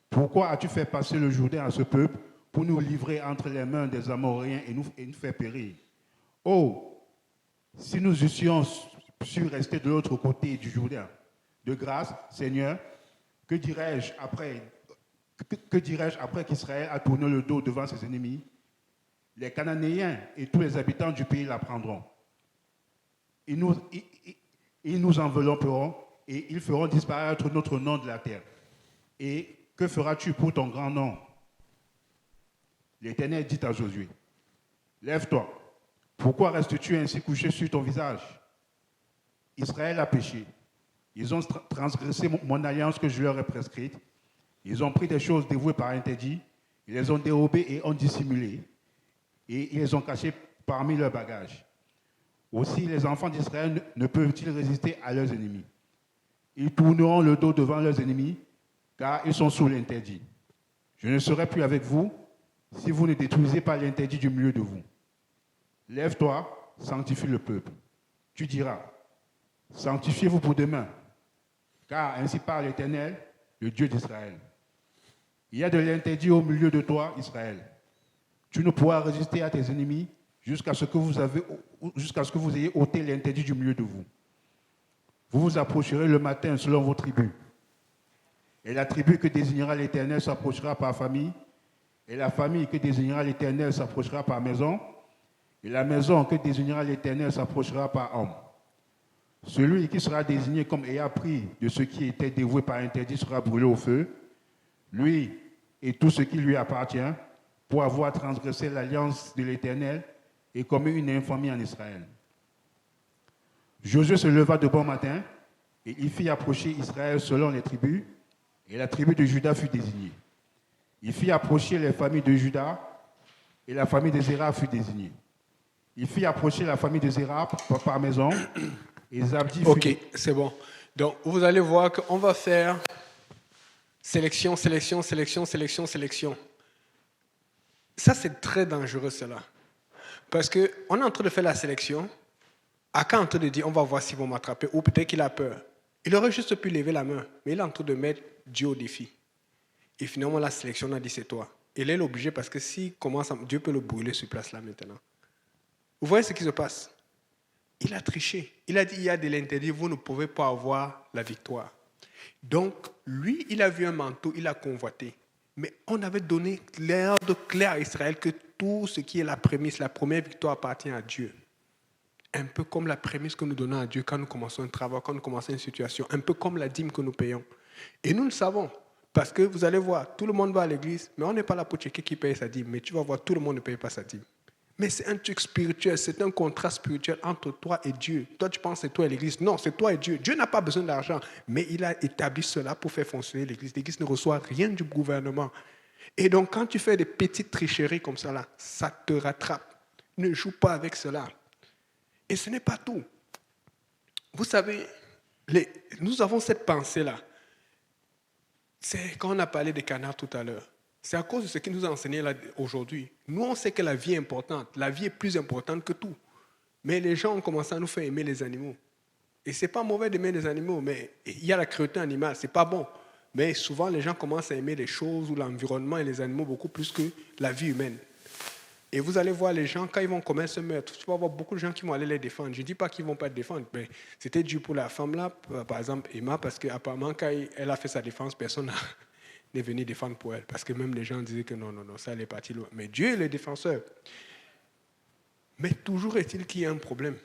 pourquoi as-tu fait passer le Jourdain à ce peuple pour nous livrer entre les mains des Amoréens et nous faire périr? Oh, si nous eussions su rester de l'autre côté du Jourdain. De grâce, Seigneur, que dirais-je après qu'Israël a tourné le dos devant ses ennemis? Les Cananéens et tous les habitants du pays l'apprendront. Ils nous envelopperont et ils feront disparaître notre nom de la terre. Et que feras-tu pour ton grand nom? L'Éternel dit à Josué, lève-toi. Pourquoi restes-tu ainsi couché sur ton visage? Israël a péché. Ils ont transgressé mon alliance que je leur ai prescrite. Ils ont pris des choses dévouées par interdit. Ils les ont dérobées et ont dissimulé. Et ils les ont cachées parmi leurs bagages. Aussi, les enfants d'Israël ne peuvent-ils résister à leurs ennemis? Ils tourneront le dos devant leurs ennemis, car ils sont sous l'interdit. Je ne serai plus avec vous si vous ne détruisez pas l'interdit du milieu de vous. Lève-toi, sanctifie le peuple. Tu diras, sanctifiez-vous pour demain, car ainsi parle l'Éternel, le Dieu d'Israël. Il y a de l'interdit au milieu de toi, Israël. Tu ne pourras résister à tes ennemis jusqu'à ce que vous ayez ôté l'interdit du milieu de vous. Vous vous approcherez le matin selon vos tribus. Et la tribu que désignera l'Éternel s'approchera par famille, et la famille que désignera l'Éternel s'approchera par maison, et la maison que désignera l'Éternel s'approchera par homme. Celui qui sera désigné comme ayant pris de ce qui était dévoué par interdit sera brûlé au feu, lui et tout ce qui lui appartient, pour avoir transgressé l'alliance de l'Éternel et commis une infamie en Israël. Josué se leva de bon matin, et il fit approcher Israël selon les tribus, et la tribu de Juda fut désignée. Il fit approcher les familles de Juda, et la famille de Zéra fut désignée. Il fit approcher la famille de Zéra par maison, et Zabdi fut... Ok, c'est bon. Donc, vous allez voir qu'on va faire sélection. Ça, c'est très dangereux, cela. Parce qu'on est en train de faire la sélection. Aka est en train de dire, on va voir s'ils vont m'attraper, ou peut-être qu'il a peur. Il aurait juste pu lever la main, mais il est en train de mettre Dieu au défi. Et finalement, la sélection, on a dit, c'est toi. Il est obligé parce que s'il commence, Dieu peut le brûler sur place là maintenant. Vous voyez ce qui se passe? Il a triché. Il a dit, il y a de l'interdit, vous ne pouvez pas avoir la victoire. Donc, lui, il a vu un manteau, il a convoité. Mais on avait donné l'ordre clair à Israël que tout ce qui est la prémisse, la première victoire appartient à Dieu. Un peu comme la prémisse que nous donnons à Dieu quand nous commençons un travail, quand nous commençons une situation, un peu comme la dîme que nous payons. Et nous le savons, parce que vous allez voir, tout le monde va à l'église, mais on n'est pas là pour checker qui paye sa dîme. Mais tu vas voir, tout le monde ne paye pas sa dîme. Mais c'est un truc spirituel, c'est un contrat spirituel entre toi et Dieu. Toi, tu penses que c'est toi et l'église. Non, c'est toi et Dieu. Dieu n'a pas besoin d'argent, mais il a établi cela pour faire fonctionner l'église. L'église ne reçoit rien du gouvernement. Et donc, quand tu fais des petites tricheries comme ça, là, ça te rattrape. Ne joue pas avec cela. Et ce n'est pas tout. Vous savez, nous avons cette pensée-là. C'est quand on a parlé des canards tout à l'heure. C'est à cause de ce qu'il nous a enseigné là aujourd'hui. Nous, on sait que la vie est importante. La vie est plus importante que tout. Mais les gens ont commencé à nous faire aimer les animaux. Et ce n'est pas mauvais d'aimer les animaux, mais il y a la cruauté animale, ce n'est pas bon. Mais souvent, les gens commencent à aimer les choses ou l'environnement et les animaux beaucoup plus que la vie humaine. Et vous allez voir les gens, quand ils vont commettre ce meurtre, tu vas voir beaucoup de gens qui vont aller les défendre. Je ne dis pas qu'ils ne vont pas te défendre, mais c'était dû pour la femme là, par exemple Emma, parce qu'apparemment, quand elle a fait sa défense, personne n'est venu défendre pour elle. Parce que même les gens disaient que non, ça elle est partie loin. Mais Dieu est le défenseur. Mais toujours est-il qu'il y a un problème.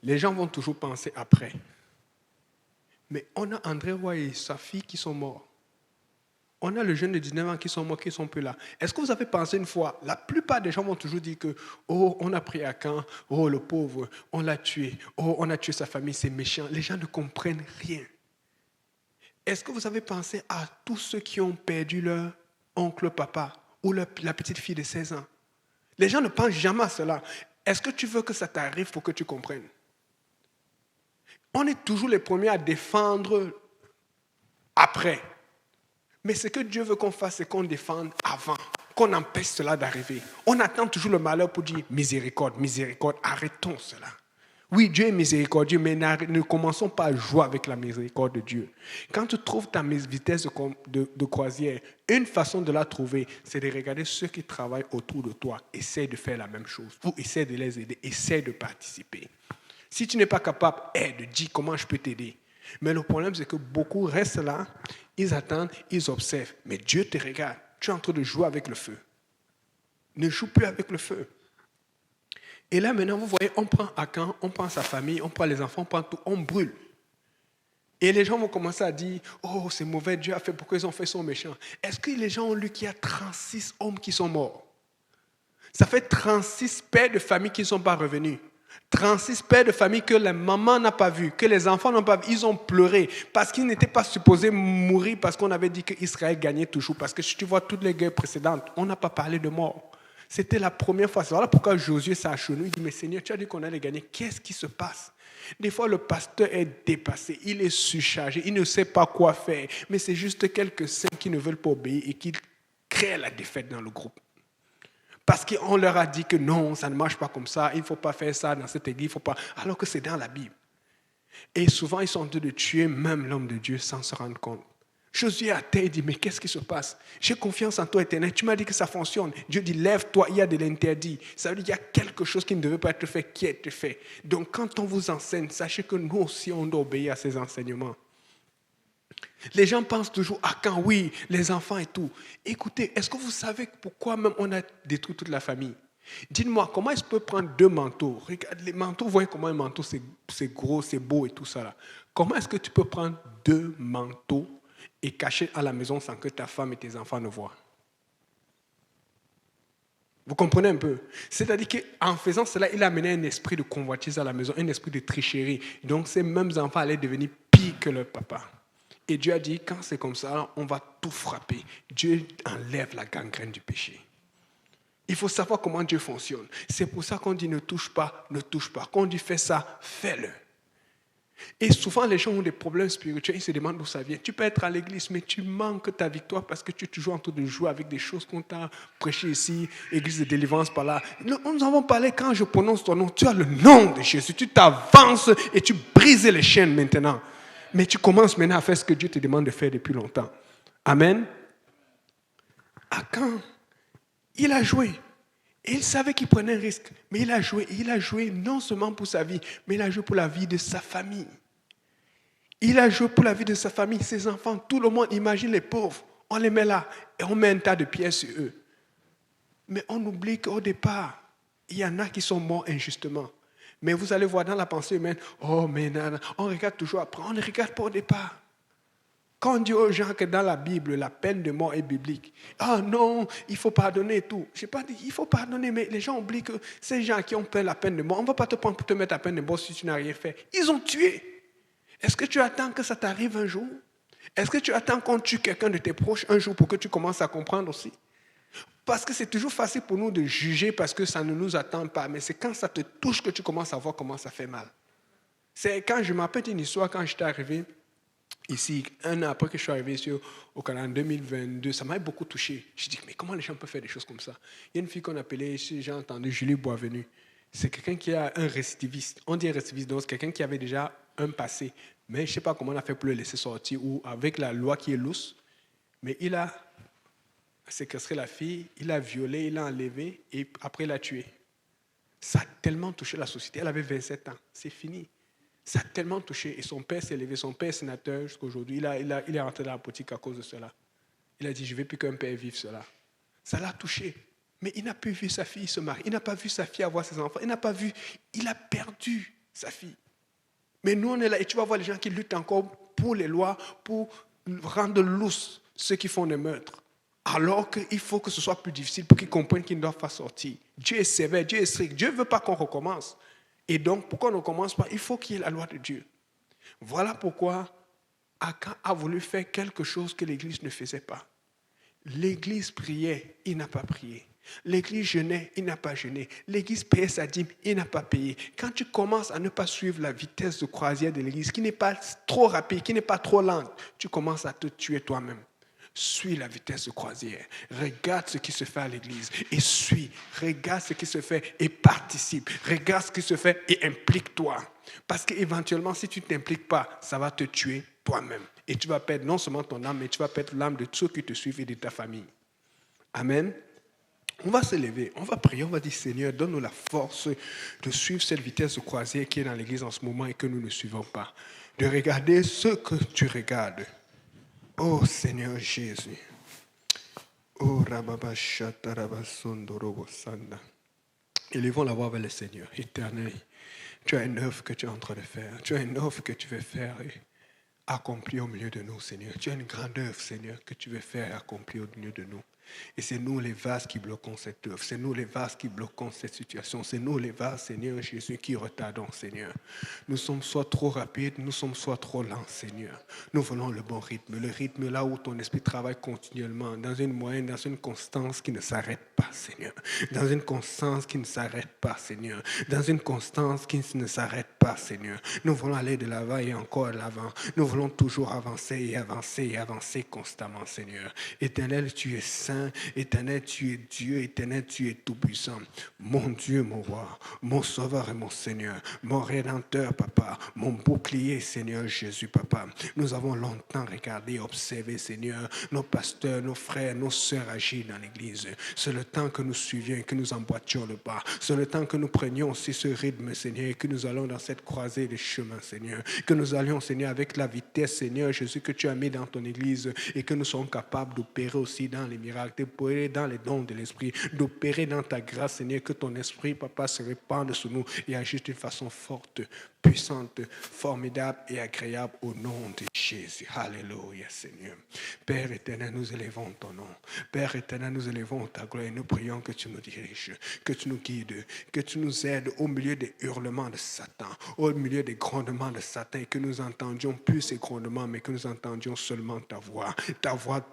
Les gens vont toujours penser après. Mais on a André Roy et sa fille qui sont morts. On a le jeune de 19 ans qui sont morts, qui ne sont plus là. Est-ce que vous avez pensé une fois, la plupart des gens vont toujours dire que oh, on a pris à Caen, oh, le pauvre, on l'a tué, oh, on a tué sa famille, c'est méchant. Les gens ne comprennent rien. Est-ce que vous avez pensé à tous ceux qui ont perdu leur oncle, papa, ou la petite fille de 16 ans? Les gens ne pensent jamais à cela. Est-ce que tu veux que ça t'arrive pour que tu comprennes? On est toujours les premiers à défendre après. Mais ce que Dieu veut qu'on fasse, c'est qu'on défende avant, qu'on empêche cela d'arriver. On attend toujours le malheur pour dire miséricorde, miséricorde, arrêtons cela. Oui, Dieu est miséricordieux, mais ne commençons pas à jouer avec la miséricorde de Dieu. Quand tu trouves ta vitesse de croisière, une façon de la trouver, c'est de regarder ceux qui travaillent autour de toi. Essaye de faire la même chose, ou essaye de les aider, essaye de participer. Si tu n'es pas capable, aide, dis comment je peux t'aider. Mais le problème, c'est que beaucoup restent là, ils attendent, ils observent. Mais Dieu te regarde. Tu es en train de jouer avec le feu. Ne joue plus avec le feu. Et là, maintenant, vous voyez, on prend Akan, on prend sa famille, on prend les enfants, on prend tout, on brûle. Et les gens vont commencer à dire, oh, c'est mauvais, Dieu a fait, pourquoi ils ont fait, ils sont méchants. Est-ce que les gens ont lu qu'il y a 36 hommes qui sont morts? Ça fait 36 pères de famille qui ne sont pas revenus. 36 pères de famille que la maman n'a pas vu, que les enfants n'ont pas vu. Ils ont pleuré parce qu'ils n'étaient pas supposés mourir parce qu'on avait dit qu'Israël gagnait toujours. Parce que si tu vois toutes les guerres précédentes, on n'a pas parlé de mort. C'était la première fois. Voilà pourquoi Josué s'est achevé. Il dit, mais Seigneur, tu as dit qu'on allait gagner. Qu'est-ce qui se passe? Des fois, le pasteur est dépassé, il est surchargé, il ne sait pas quoi faire. Mais c'est juste quelques saints qui ne veulent pas obéir et qui créent la défaite dans le groupe. Parce qu'on leur a dit que non, ça ne marche pas comme ça, il ne faut pas faire ça dans cette église, il faut pas. Alors que c'est dans la Bible. Et souvent, ils sont en train de tuer même l'homme de Dieu sans se rendre compte. Josué a terre, il dit, mais qu'est-ce qui se passe? J'ai confiance en toi, Éternel. Tu m'as dit que ça fonctionne. Dieu dit, lève-toi, il y a de l'interdit. Ça veut dire qu'il y a quelque chose qui ne devait pas être fait, qui a été fait. Donc, quand on vous enseigne, sachez que nous aussi, on doit obéir à ces enseignements. Les gens pensent toujours, ah quand oui, les enfants et tout. Écoutez, est-ce que vous savez pourquoi même on a détruit toute la famille? Dites-moi, comment est-ce qu'on peut prendre 2 manteaux? Regarde, les manteaux, vous voyez comment un manteau, c'est gros, c'est beau et tout ça là. Comment est-ce que tu peux prendre 2 manteaux et cacher à la maison sans que ta femme et tes enfants ne voient? Vous comprenez un peu? C'est-à-dire qu'en faisant cela, il a amené un esprit de convoitise à la maison, un esprit de tricherie. Donc ces mêmes enfants allaient devenir pires que leur papa. Et Dieu a dit, quand c'est comme ça, on va tout frapper. Dieu enlève la gangrène du péché. Il faut savoir comment Dieu fonctionne. C'est pour ça qu'on dit ne touche pas, ne touche pas. Quand on dit fais ça, fais-le. Et souvent, les gens ont des problèmes spirituels, ils se demandent d'où ça vient. Tu peux être à l'église, mais tu manques ta victoire parce que tu es toujours en train de jouer avec des choses qu'on t'a prêchées ici, église de délivrance par là. Nous avons parlé, quand je prononce ton nom, tu as le nom de Jésus, tu t'avances et tu brises les chaînes maintenant. Mais tu commences maintenant à faire ce que Dieu te demande de faire depuis longtemps. Amen. Akan, il a joué. Et il savait qu'il prenait un risque. Mais il a joué. Et il a joué non seulement pour sa vie, mais il a joué pour la vie de sa famille. Il a joué pour la vie de sa famille, ses enfants, tout le monde. Imagine les pauvres. On les met là et on met un tas de pierres sur eux. Mais on oublie qu'au départ, il y en a qui sont morts injustement. Mais vous allez voir dans la pensée humaine, oh mais non, on regarde toujours après, on ne regarde pas au départ. Quand on dit aux gens que dans la Bible, la peine de mort est biblique, ah non, il faut pardonner et tout. Je n'ai pas dit il faut pardonner, mais les gens oublient que ces gens qui ont pris la peine de mort, on ne va pas te prendre pour te mettre la peine de mort si tu n'as rien fait. Ils ont tué. Est-ce que tu attends que ça t'arrive un jour? Est-ce que tu attends qu'on tue quelqu'un de tes proches un jour pour que tu commences à comprendre aussi? Parce que c'est toujours facile pour nous de juger parce que ça ne nous attend pas. Mais c'est quand ça te touche que tu commences à voir comment ça fait mal. C'est quand je m'appelle une histoire, quand j'étais arrivé ici, 1 an après que je suis arrivé ici au Canada en 2022, ça m'a beaucoup touché. Je dis, mais comment les gens peuvent faire des choses comme ça? Il y a une fille qu'on appelait, j'ai entendu, Julie Boisvenu. C'est quelqu'un qui a un récidiviste. On dit un récidiviste, donc c'est quelqu'un qui avait déjà un passé. Mais je ne sais pas comment on a fait pour le laisser sortir ou avec la loi qui est lousse. Mais il a séquestré la fille, il l'a violée, il l'a enlevée et après il l'a tuée. Ça a tellement touché la société. Elle avait 27 ans. C'est fini. Ça a tellement touché. Et son père s'est levé, son père est sénateur jusqu'à aujourd'hui. Il est rentré dans la politique à cause de cela. Il a dit, je ne veux plus qu'un père vive cela. Ça l'a touché. Mais il n'a plus vu sa fille se marier. Il n'a pas vu sa fille avoir ses enfants. Il n'a pas vu. Il a perdu sa fille. Mais nous, on est là et tu vas voir les gens qui luttent encore pour les lois, pour rendre lousse ceux qui font des meurtres. Alors qu'il faut que ce soit plus difficile pour qu'ils comprennent qu'ils ne doivent pas sortir. Dieu est sévère, Dieu est strict. Dieu ne veut pas qu'on recommence. Et donc, pourquoi on ne recommence pas? Il faut qu'il y ait la loi de Dieu. Voilà pourquoi Akan a voulu faire quelque chose que l'Église ne faisait pas. L'Église priait, il n'a pas prié. L'Église jeûnait, il n'a pas jeûné. L'Église payait sa dîme, il n'a pas payé. Quand tu commences à ne pas suivre la vitesse de croisière de l'Église, qui n'est pas trop rapide, qui n'est pas trop lente, tu commences à te tuer toi-même. Suis la vitesse de croisière. Regarde ce qui se fait à l'église et suis. Regarde ce qui se fait et participe. Regarde ce qui se fait et implique-toi. Parce qu'éventuellement, si tu ne t'impliques pas, ça va te tuer toi-même. Et tu vas perdre non seulement ton âme, mais tu vas perdre l'âme de tous ceux qui te suivent et de ta famille. Amen. On va se lever, on va prier, on va dire Seigneur, donne-nous la force de suivre cette vitesse de croisière qui est dans l'église en ce moment et que nous ne suivons pas. De regarder ce que tu regardes. Oh Seigneur Jésus. Oh Rababashata Rabasondorobo Sanda. Élevons la voix vers le Seigneur éternel. Tu as une œuvre que tu es en train de faire. Tu as une œuvre que tu veux faire et accomplir au milieu de nous, Seigneur. Tu as une grande œuvre, Seigneur, que tu veux faire et accomplir au milieu de nous. Et c'est nous les vases qui bloquons cette œuvre. C'est nous les vases qui bloquons cette situation. C'est nous les vases, Seigneur Jésus, qui retardons, Seigneur. Nous sommes soit trop rapides, nous sommes soit trop lents, Seigneur. Nous voulons le bon rythme. Le rythme là où ton esprit travaille continuellement, dans une moyenne, dans une constance qui ne s'arrête pas, Seigneur. Dans une constance qui ne s'arrête pas, Seigneur. Dans une constance qui ne s'arrête pas, Seigneur. Nous voulons aller de l'avant et encore de l'avant. Nous voulons toujours avancer et avancer et avancer constamment, Seigneur. Éternel, tu es saint. Éternel, tu es Dieu. Éternel, tu es tout-puissant. Mon Dieu, mon roi, mon sauveur et mon Seigneur, mon rédempteur, papa, mon bouclier, Seigneur Jésus, papa. Nous avons longtemps regardé, observé, Seigneur, nos pasteurs, nos frères, nos sœurs agir dans l'église. C'est le temps que nous suivions et que nous emboîtions le pas. C'est le temps que nous prenions aussi ce rythme, Seigneur, et que nous allons dans cette croisée de chemin, Seigneur. Que nous allions, Seigneur, avec la vitesse, Seigneur Jésus, que tu as mis dans ton église et que nous sommes capables d'opérer aussi dans les miracles, d'opérer dans les dons de l'esprit, d'opérer dans ta grâce, Seigneur, que ton esprit, papa, se répande sur nous et agisse d'une façon forte, puissante, formidable et agréable au nom de Jésus. Alléluia, Seigneur. Père éternel, nous élevons ton nom. Père éternel, nous élevons ta gloire et nous prions que tu nous diriges, que tu nous guides, que tu nous aides au milieu des hurlements de Satan, au milieu des grondements de Satan, et que nous entendions plus ces grondements, mais que nous entendions seulement ta voix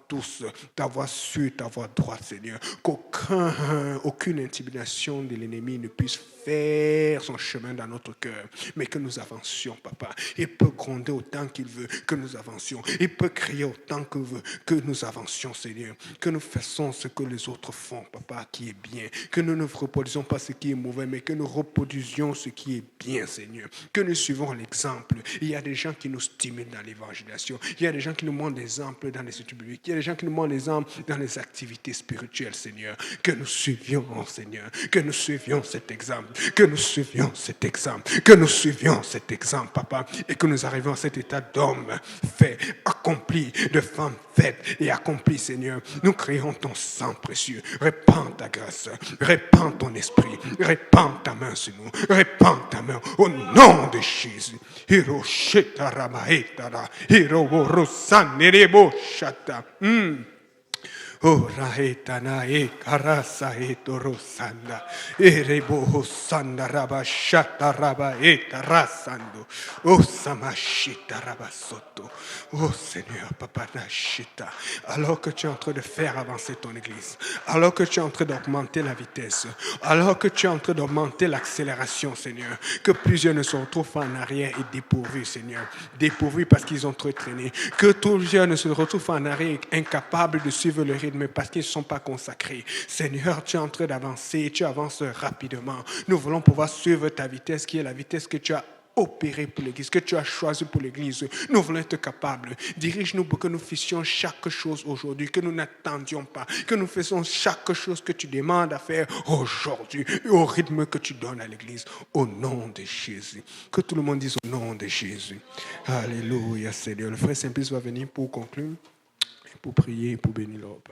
douce, ta voix sûre, ta voix droite, Seigneur. Qu'aucune intimidation de l'ennemi ne puisse faire son chemin dans notre cœur, mais que nous avancions, papa. Il peut gronder autant qu'il veut, que nous avancions. Il peut crier autant qu'il veut, que nous avancions, Seigneur. Que nous faisons ce que les autres font, papa, qui est bien. Que nous ne reproduisons pas ce qui est mauvais, mais que nous reproduisions ce qui est bien, Seigneur. Que nous suivons l'exemple. Il y a des gens qui nous stimulent dans l'évangélisation. Il y a des gens qui nous montrent des exemples dans les études bibliques. Il y a des gens qui nous montrent des exemples dans les activités spirituelles, Seigneur. Que nous suivions, Seigneur. Que nous suivions cet exemple. Que nous suivions cet exemple. Que nous suivions cet exemple, papa. Et que nous arrivions à cet état d'homme fait, accompli, de femme faite et accomplie, Seigneur. Nous crions ton sang précieux. Répands ta grâce. Répands ton esprit. Répands ta main sur nous. Répands ta main au nom de Jésus. Hiroshita Ramahetara. Hiroborosanerebo Shata. Oh, rahetana e karasa e torosanda. Erebo hosanda raba shata raba e tarasando. Oh, samashita raba soto. Oh, Seigneur, papa nashita. Alors que tu es en train de faire avancer ton église, alors que tu es en train d'augmenter la vitesse, alors que tu es en train d'augmenter l'accélération, Seigneur, que plusieurs ne se retrouvent en arrière et dépourvus, Seigneur. Dépourvus parce qu'ils ont trop traîné. Que plusieurs ne se retrouvent en arrière incapables de suivre le rythme parce qu'ils ne sont pas consacrés. Seigneur, tu es en train d'avancer, tu avances rapidement. Nous voulons pouvoir suivre ta vitesse qui est la vitesse que tu as opérée pour l'église, que tu as choisi pour l'église. Nous voulons être capables. Dirige-nous pour que nous fassions chaque chose aujourd'hui, que nous n'attendions pas, que nous faisons chaque chose que tu demandes à faire aujourd'hui, au rythme que tu donnes à l'église, au nom de Jésus. Que tout le monde dise au nom de Jésus. Alléluia, Seigneur. Le frère Simplice va venir pour conclure, pour prier et pour bénir l'ordre.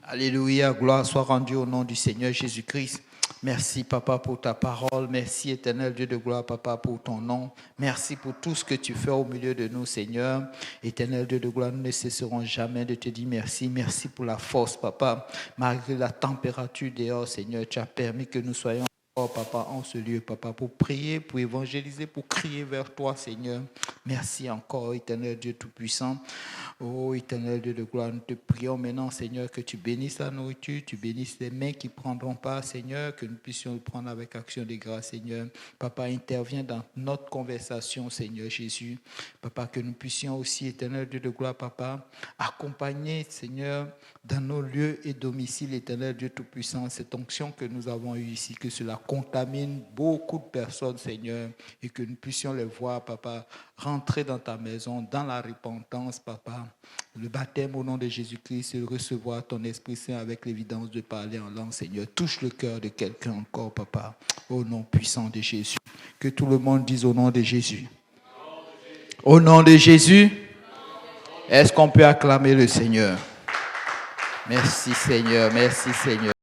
Alléluia, gloire soit rendue au nom du Seigneur Jésus-Christ. Merci, Papa, pour ta parole. Merci, éternel Dieu de gloire, Papa, pour ton nom. Merci pour tout ce que tu fais au milieu de nous, Seigneur. Éternel Dieu de gloire, nous ne cesserons jamais de te dire merci. Merci pour la force, Papa. Malgré la température dehors, Seigneur, tu as permis que nous soyons Papa, en ce lieu, Papa, pour prier, pour évangéliser, pour crier vers toi, Seigneur. Merci encore, éternel Dieu Tout-Puissant. Oh, éternel Dieu de gloire, nous te prions maintenant, Seigneur, que tu bénisses la nourriture, tu bénisses les mains qui prendront part, Seigneur, que nous puissions le prendre avec action de grâce, Seigneur. Papa, interviens dans notre conversation, Seigneur Jésus. Papa, que nous puissions aussi, éternel Dieu de gloire, Papa, accompagner, Seigneur, dans nos lieux et domiciles, éternel Dieu Tout-Puissant, cette onction que nous avons eue ici, que cela contamine beaucoup de personnes, Seigneur, et que nous puissions les voir, Papa, rentrer dans ta maison, dans la repentance, Papa, le baptême au nom de Jésus-Christ, et recevoir ton Esprit Saint avec l'évidence de parler en langue, Seigneur. Touche le cœur de quelqu'un encore, Papa, au nom puissant de Jésus. Que tout le monde dise au nom de Jésus. Au nom de Jésus, est-ce qu'on peut acclamer le Seigneur? Merci Seigneur, merci Seigneur.